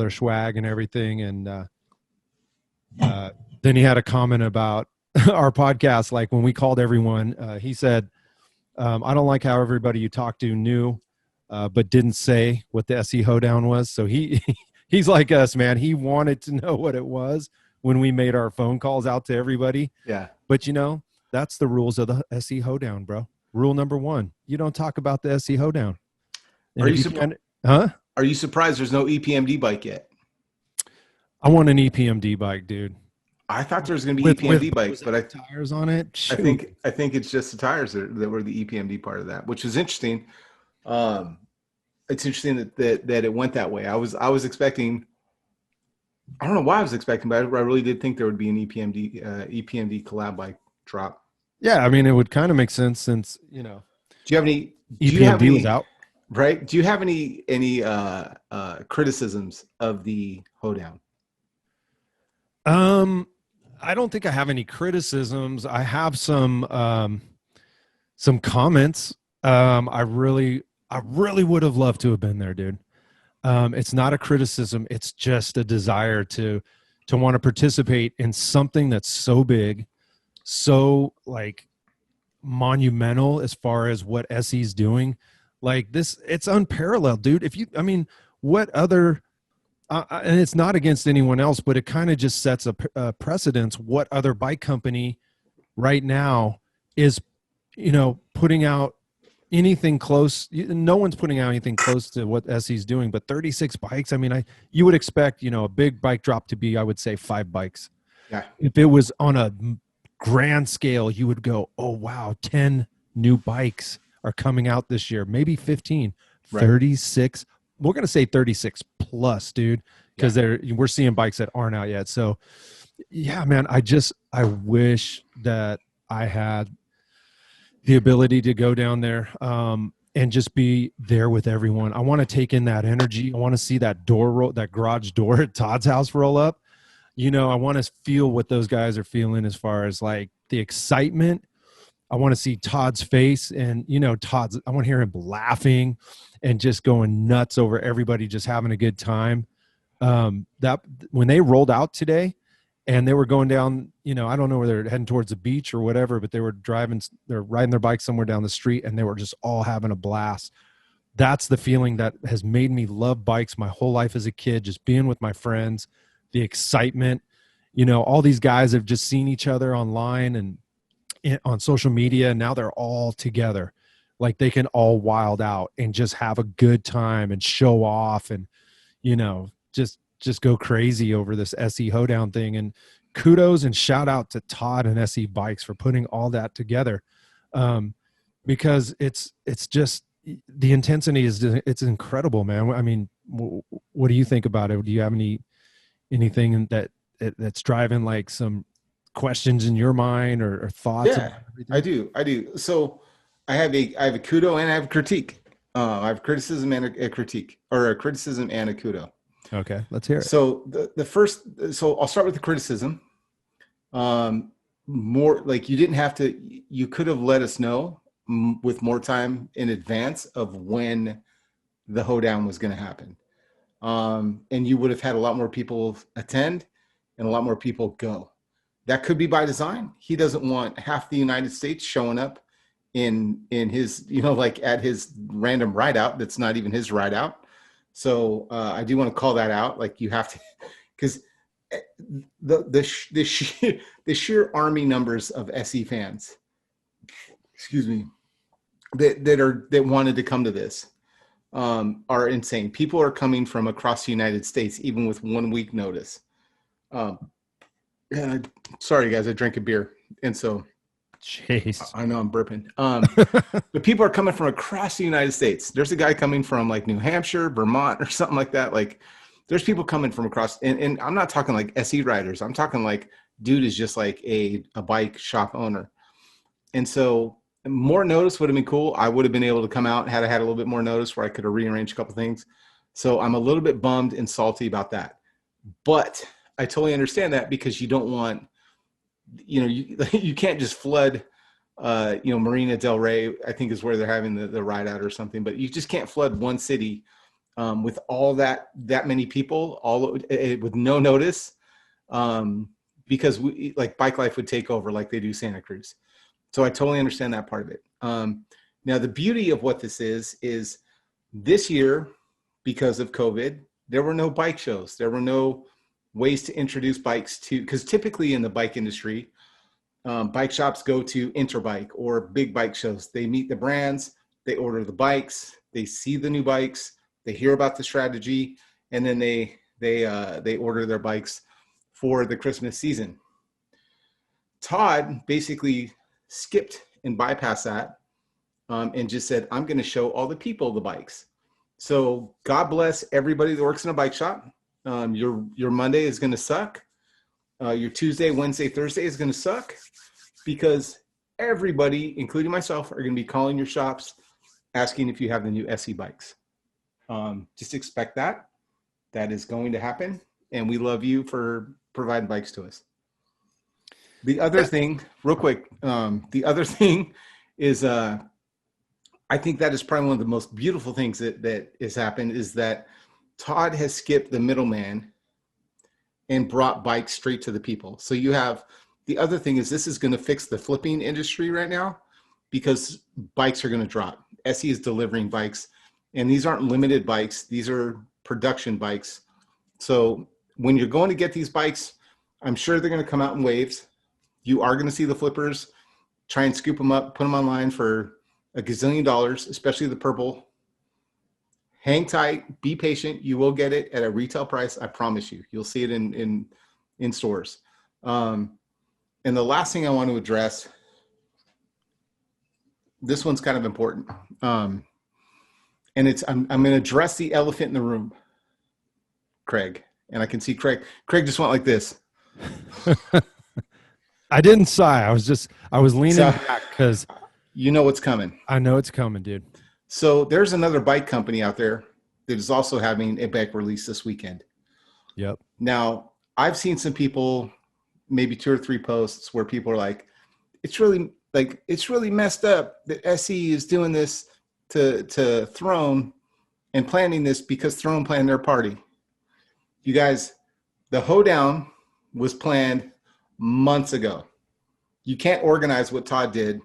swag and everything. And then he had a comment about our podcast. Like when we called everyone, he said, I don't like how everybody you talked to knew, but didn't say what the SE Hoedown was. So he's like us, man. He wanted to know what it was when we made our phone calls out to everybody. Yeah. But that's the rules of the SE Hoedown, bro. Rule number 1, you don't talk about the SE Hoedown. Are you surprised there's no EPMD bike yet? I want an EPMD bike, dude. I thought there was going to be EPMD bikes, but tires on it. Shoot. I think it's just the tires that were the EPMD part of that, which is interesting. It's interesting that it went that way. I was expecting. I don't know why I was expecting, but I really did think there would be an EPMD collab bike drop. Yeah, I mean, it would kind of make sense since Do you have any EPMD was out, right? Do you have any criticisms of the Hoedown? I don't think I have any criticisms. I have some comments. I really would have loved to have been there, dude. It's not a criticism. It's just a desire to want to participate in something that's so big, so like monumental as far as what SE's doing. Like this, it's unparalleled, dude. What other, and it's not against anyone else, but it kind of just sets a precedence. What other bike company right now is, putting out anything close? No one's putting out anything close to what SE's doing, but 36 bikes. You would expect, a big bike drop to be, I would say 5 bikes. Yeah. If it was on a grand scale, you would go, oh wow, 10 new bikes are coming out this year, maybe 15, right. 36. We're going to say 36 plus, dude, because we're seeing bikes that aren't out yet. So yeah, man, I wish that I had the ability to go down there and just be there with everyone. I want to take in that energy. I want to see that garage door at Todd's house roll up. I want to feel what those guys are feeling as far as like the excitement. I want to see Todd's face, and I want to hear him laughing and just going nuts over everybody just having a good time. That when they rolled out today and they were going down, I don't know where they're heading towards the beach or whatever, but they're riding their bike somewhere down the street, and they were just all having a blast. That's the feeling that has made me love bikes my whole life as a kid, just being with my friends, the excitement. All these guys have just seen each other online and on social media, and now they're all together. Like they can all wild out and just have a good time and show off and, just go crazy over this SE Hoedown thing. And kudos and shout out to Todd and SE Bikes for putting all that together. Because it's just the intensity it's incredible, man. What do you think about it? Do you have anything that's driving like some questions in your mind or thoughts? Yeah, I do. So I have a kudo and I have a critique. I have criticism and a critique, or a criticism and a kudo. Okay, let's hear it. So so I'll start with the criticism. More like you could have let us know with more time in advance of when the Hoedown was going to happen. And you would have had a lot more people attend and a lot more people go. That could be by design. He doesn't want half the United States showing up in his, like at his random ride out. That's not even his ride out. So I do want to call that out. Like you have to, because the sheer army numbers of SE fans, excuse me, that wanted to come to this. are insane. People are coming from across the United States, even with 1 week notice. Sorry, guys, I drank a beer. And so Jeez. I know I'm burping. But people are coming from across the United States. There's a guy coming from like New Hampshire, Vermont, or something like that. Like there's people coming from across, and I'm not talking like SE riders. I'm talking like dude is just like a bike shop owner. And so more notice would have been cool. I would have been able to come out had I had a little bit more notice where I could have rearranged a couple things. So I'm a little bit bummed and salty about that. But I totally understand that because you don't want, you can't just flood, Marina Del Rey, I think is where they're having the ride out or something, but you just can't flood one city with all that many people, with no notice, because bike life would take over like they do Santa Cruz. So I totally understand that part of it. Now the beauty of what this is this year, because of COVID, there were no bike shows. There were no ways to introduce bikes because typically in the bike industry, bike shops go to Interbike or big bike shows. They meet the brands, they order the bikes, they see the new bikes, they hear about the strategy, and then they order their bikes for the Christmas season. Todd basically skipped and bypassed that and just said, I'm going to show all the people the bikes. So God bless everybody that works in a bike shop. Your Monday is going to suck. Your Tuesday, Wednesday, Thursday is going to suck because everybody, including myself, are going to be calling your shops asking if you have the new SE bikes. Just expect that. That is going to happen. And we love you for providing bikes to us. The other thing, real quick, the other thing is I think that is probably one of the most beautiful things that has happened is that Todd has skipped the middleman and brought bikes straight to the people. So you have, the other thing is this is going to fix the flipping industry right now because bikes are going to drop. SE is delivering bikes, and these aren't limited bikes. These are production bikes. So when you're going to get these bikes, I'm sure they're going to come out in waves. You are going to see the flippers, try and scoop them up, put them online for $1 gazillion, especially the purple. Hang tight, be patient. You will get it at a retail price. I promise you. You'll see it in stores. And the last thing I want to address, this one's kind of important. And I'm going to address the elephant in the room, Craig. And I can see Craig just went like this. I didn't sigh. I was leaning back because you know what's coming. I know it's coming, dude. So there's another bike company out there that is also having a bike release this weekend. Yep. Now, I've seen some people, maybe 2 or 3 posts where people are like, it's really messed up that SE is doing this to Throne and planning this because Throne planned their party. You guys, the Hoedown was planned months ago. You can't organize what Todd did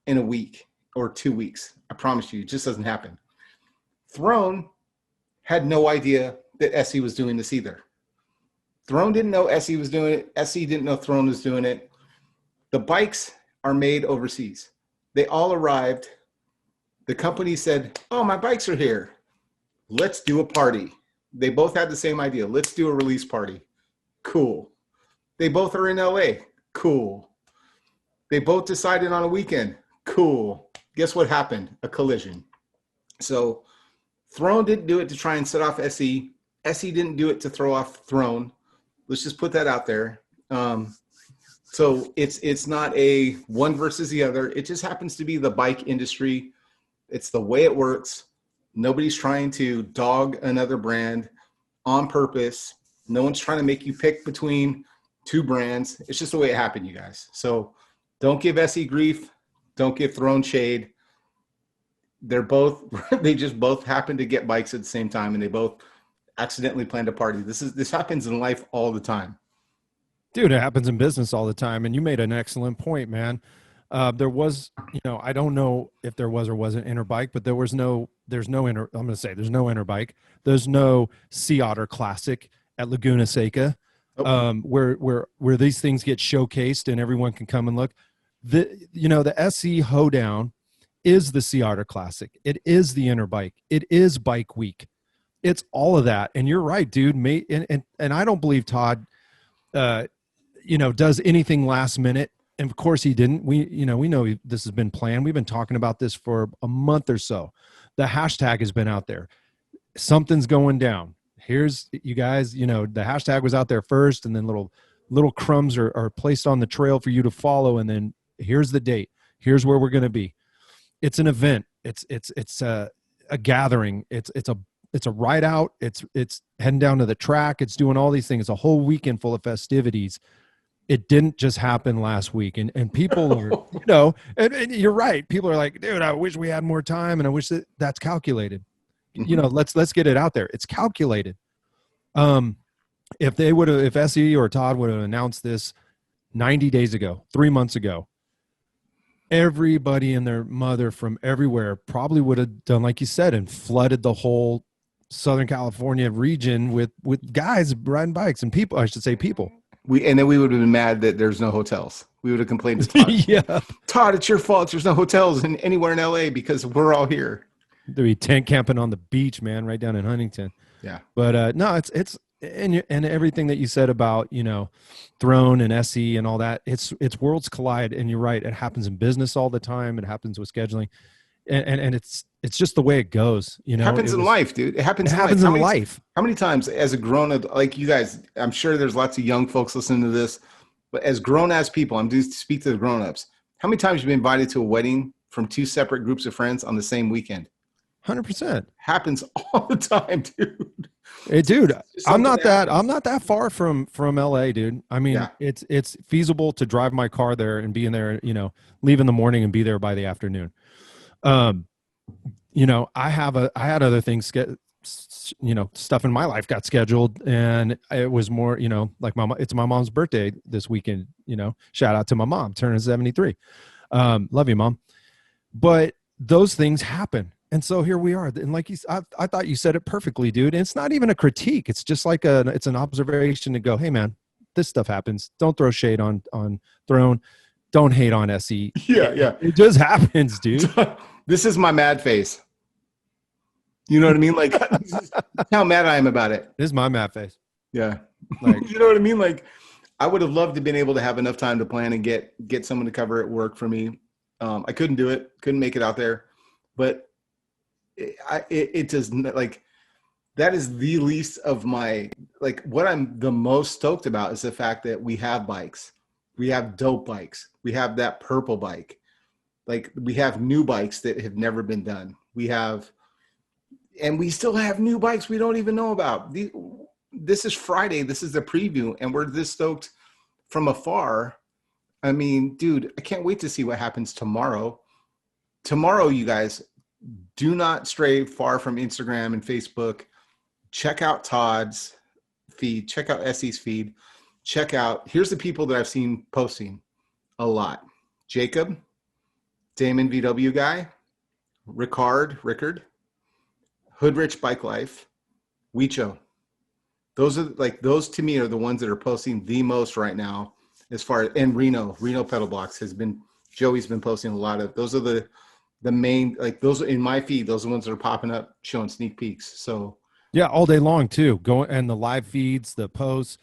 in a week or 2 weeks. I promise you, it just doesn't happen. Throne had no idea that SE was doing this either. Throne didn't know SE was doing it. SE didn't know Throne was doing it. The bikes are made overseas. They all arrived. The company said, oh, my bikes are here. Let's do a party. They both had the same idea. Let's do a release party. Cool. They both are in LA. Cool. They both decided on a weekend. Cool. Guess what happened? A collision. So Throne didn't do it to try and set off SE. SE didn't do it to throw off Throne. Let's just put that out there. So it's not a one versus the other. It just happens to be the bike industry. It's the way it works. Nobody's trying to dog another brand on purpose. No one's trying to make you pick between 2 brands. It's just the way it happened, you guys. So don't give SE grief. Don't give Throne shade. They just both happen to get bikes at the same time, and they both accidentally planned a party. This happens in life all the time. Dude, it happens in business all the time. And you made an excellent point, man. There was, I don't know if there was or wasn't Interbike, but there's no Interbike. There's no Sea Otter Classic at Laguna Seca, where these things get showcased and everyone can come and look. The SE Hoedown is the Sea Otter Classic. It is the Interbike. It is Bike Week. It's all of that. And you're right, dude. And I don't believe Todd, does anything last minute. And of course he didn't. We know this has been planned. We've been talking about this for a month or so. The hashtag has been out there. Something's going down. Here's, you guys, the hashtag was out there first, and then little crumbs are placed on the trail for you to follow. And then here's the date. Here's where we're going to be. It's an event. It's a gathering. It's a ride out. It's heading down to the track. It's doing all these things. It's a whole weekend full of festivities. It didn't just happen last week. And people are, and you're right. People are like, dude, I wish we had more time. And I wish that's calculated. Let's get it out there. It's calculated. If SE or Todd would have announced this 90 days ago, 3 months ago, everybody and their mother from everywhere probably would have done like you said and flooded the whole Southern California region with guys riding bikes and people. I should say people. And then we would have been mad that there's no hotels. We would have complained to Todd. Yeah, Todd, it's your fault. There's no hotels anywhere in LA because we're all here. There'd be tent camping on the beach, man, right down in Huntington. Yeah, but no, it's and everything that you said about Throne and SE and all that. It's worlds collide, and you're right. It happens in business all the time. It happens with scheduling, and it's just the way it goes. It happens in life, dude. It happens in life. How many times as a grown-up, like you guys, I'm sure there's lots of young folks listening to this, but as grown-ass people, I'm due to speak to the grown-ups. How many times have you been invited to a wedding from two separate groups of friends on the same weekend? 100%. Happens all the time, dude. Hey, dude, I'm not that far from LA, dude. I mean, it's feasible to drive my car there and be in there, leave in the morning and be there by the afternoon. I had other things, stuff in my life got scheduled, and it was more, like it's my mom's birthday this weekend, shout out to my mom, turning 73. Love you, Mom. But those things happen. And so here we are. And like I thought you said it perfectly, dude. And it's not even a critique. It's just like it's an observation to go, hey man, this stuff happens. Don't throw shade on Throne. Don't hate on SE. Yeah. It just happens, dude. This is my mad face. You know what I mean? Like, how mad I am about it. This is my mad face. Yeah. Like, you know what I mean? Like, I would have loved to have been able to have enough time to plan and get someone to cover it work for me. I couldn't do it. Couldn't make it out there. But it does not, like, that is the least of my, like, what I'm the most stoked about is the fact that we have bikes. We have dope bikes. We have that purple bike. Like, we have new bikes that have never been done. And we still have new bikes we don't even know about. This is Friday. This is the preview, and we're this stoked from afar. I mean, dude, I can't wait to see what happens tomorrow. Tomorrow, you guys, do not stray far from Instagram and Facebook. Check out Todd's feed. Check out Essie's feed. Here's the people that I've seen posting a lot. Jacob, Damon VW guy, Rickard, Hoodrich Bike Life, Weicho. Those to me are the ones that are posting the most right now and Reno Pedal Blocks Joey's been posting a lot of, those are the main, like, those in my feed, those are the ones that are popping up showing sneak peeks. So yeah, all day long too. And the live feeds, the posts,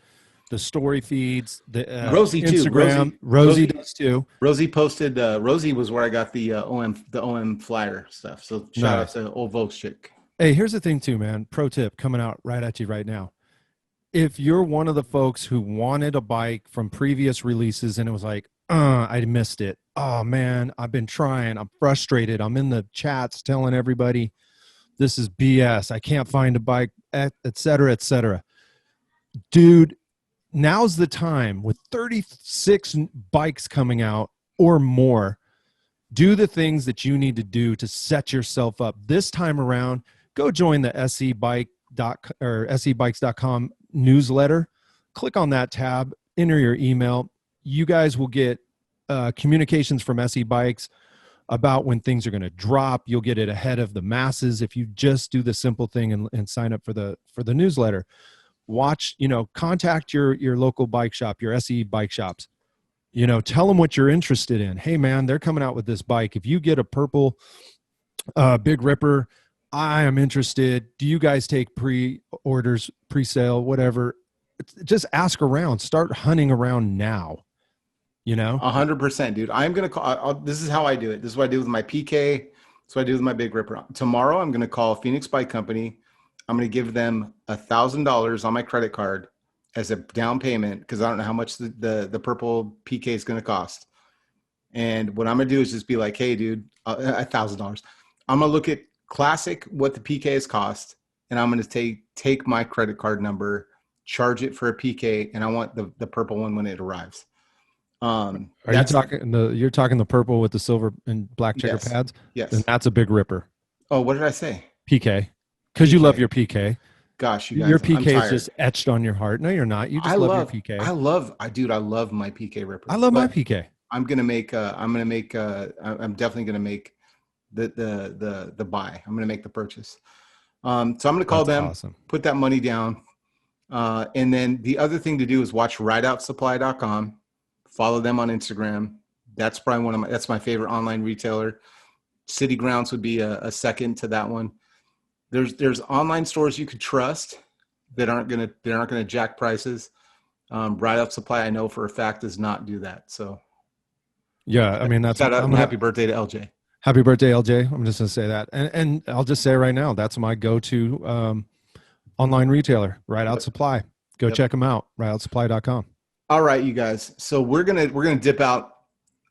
the story feeds, the Rosie Instagram. Too. Rosie does too. Rosie posted. Rosie was where I got the OM flyer stuff. So shout out to old Volks chick. Hey, here's the thing too, man. Pro tip coming out right at you right now. If you're one of the folks who wanted a bike from previous releases and it was like, I missed it. Oh man, I've been trying. I'm frustrated. I'm in the chats telling everybody this is BS. I can't find a bike, et cetera, et cetera. Dude, now's the time with 36 bikes coming out or more. Do the things that you need to do to set yourself up. This time around, go join the SEBikes.com newsletter. Click on that tab, enter your email. You guys will get communications from SE Bikes about when things are going to drop. You'll get it ahead of the masses if you just do the simple thing and sign up for the newsletter. Contact your local bike shop, your SE bike shops. You know, tell them what you're interested in. Hey, man, they're coming out with this bike. If you get a purple Big Ripper, I am interested. Do you guys take pre-orders, pre-sale, whatever? Just ask around. Start hunting around now. You know, 100%, dude. I'm gonna call. This is how I do it. This is what I do with my PK. This is what I do with my Big Ripper. Tomorrow, I'm gonna call Phoenix Bike Company. I'm gonna give them $1,000 on my credit card as a down payment because I don't know how much the purple PK is gonna cost. And what I'm gonna do is just be like, hey, dude, $1,000. I'm gonna look at classic what the PK has cost, and I'm gonna take my credit card number, charge it for a PK, and I want the purple one when it arrives. Are you talking you're talking the purple with the silver and black checker pads? Yes. And that's a Big Ripper. Oh, what did I say? PK. Because you love your PK. Gosh, you guys, your PK is just etched on your heart. No, you're not. You just love your PK. I love my PK Ripper. I love my PK. I'm definitely gonna make the buy. I'm gonna make the purchase. So I'm gonna call them, put that money down. And then the other thing to do is watch rideoutsupply.com. Follow them on Instagram. That's probably that's my favorite online retailer. City Grounds would be a second to that one. There's online stores you could trust that aren't gonna jack prices. Rideout Supply, I know for a fact, does not do that. So yeah, I mean that's happy birthday to LJ. Happy birthday, LJ. I'm just gonna say that, and I'll just say right now that's my go-to online retailer, Rideout Supply. Go check them out, rideoutsupply.com. All right, you guys. So we're gonna dip out.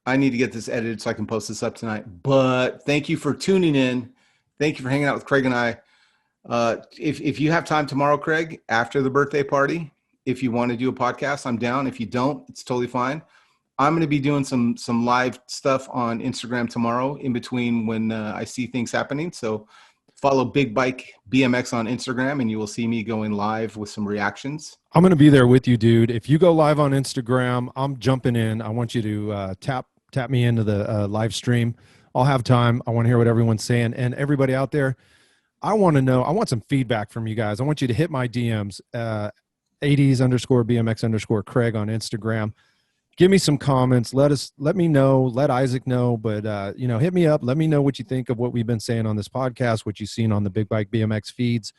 I need to get this edited so I can post this up tonight. But thank you for tuning in. Thank you for hanging out with Craig and I. If you have time tomorrow, Craig, after the birthday party, if you want to do a podcast, I'm down. If you don't, it's totally fine. I'm going to be doing some live stuff on Instagram tomorrow in between when I see things happening. So follow Big Bike BMX on Instagram, and you will see me going live with some reactions. I'm going to be there with you, dude. If you go live on Instagram, I'm jumping in. I want you to tap me into the live stream. I'll have time. I want to hear what everyone's saying. And everybody out there, I want to know, I want some feedback from you guys. I want you to hit my DMs, 80s_BMX_Craig on Instagram. Give me some comments. Let me know, let Isaac know, but hit me up. Let me know what you think of what we've been saying on this podcast, what you've seen on the Big Bike BMX feeds,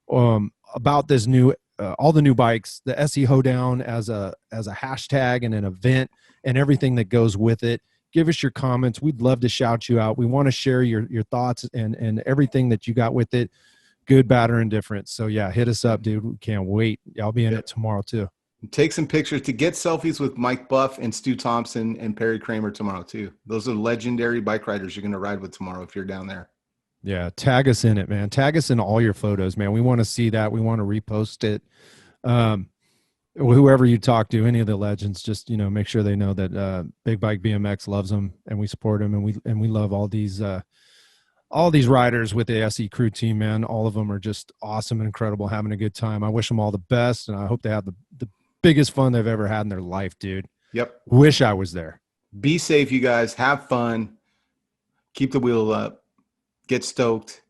about this new, all the new bikes, the SE Hoedown as a hashtag and an event and everything that goes with it. Give us your comments. We'd love to shout you out. We want to share your thoughts and everything that you got with it, good, bad, or indifferent. So yeah, hit us up, dude. We can't wait. I'll be in it tomorrow too. Take some pictures to get selfies with Mike Buff and Stu Thompson and Perry Kramer tomorrow too. Those are legendary bike riders you're going to ride with tomorrow if you're down there. Yeah, tag us in it, man. Tag us in all your photos, man. We want to see that. We want to repost it. Whoever you talk to, any of the legends, just make sure they know that Big Bike BMX loves them and we support them, and we love all these riders with the SE crew team, man. All of them are just awesome and incredible, having a good time. I wish them all the best, and I hope they have the biggest fun they've ever had in their life, dude. Yep. Wish I was there. Be safe, you guys. Have fun. Keep the wheel up. Get stoked.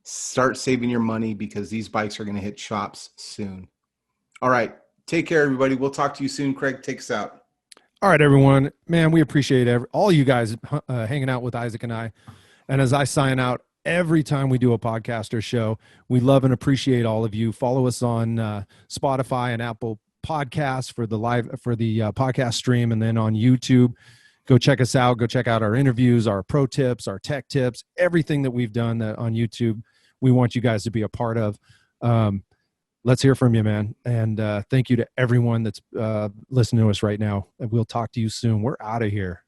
Start saving your money because these bikes are going to hit shops soon. All right. Take care, everybody. We'll talk to you soon. Craig, take us out. All right, everyone. Man, we appreciate all you guys hanging out with Isaac and I. And as I sign out, every time we do a podcast or show, we love and appreciate all of you. Follow us on Spotify and Apple Podcasts for the podcast stream, and then on YouTube. Go check us out. Go check out our interviews, our pro tips, our tech tips, everything that we've done on YouTube. We want you guys to be a part of. Let's hear from you, man. And thank you to everyone that's listening to us right now. And we'll talk to you soon. We're out of here.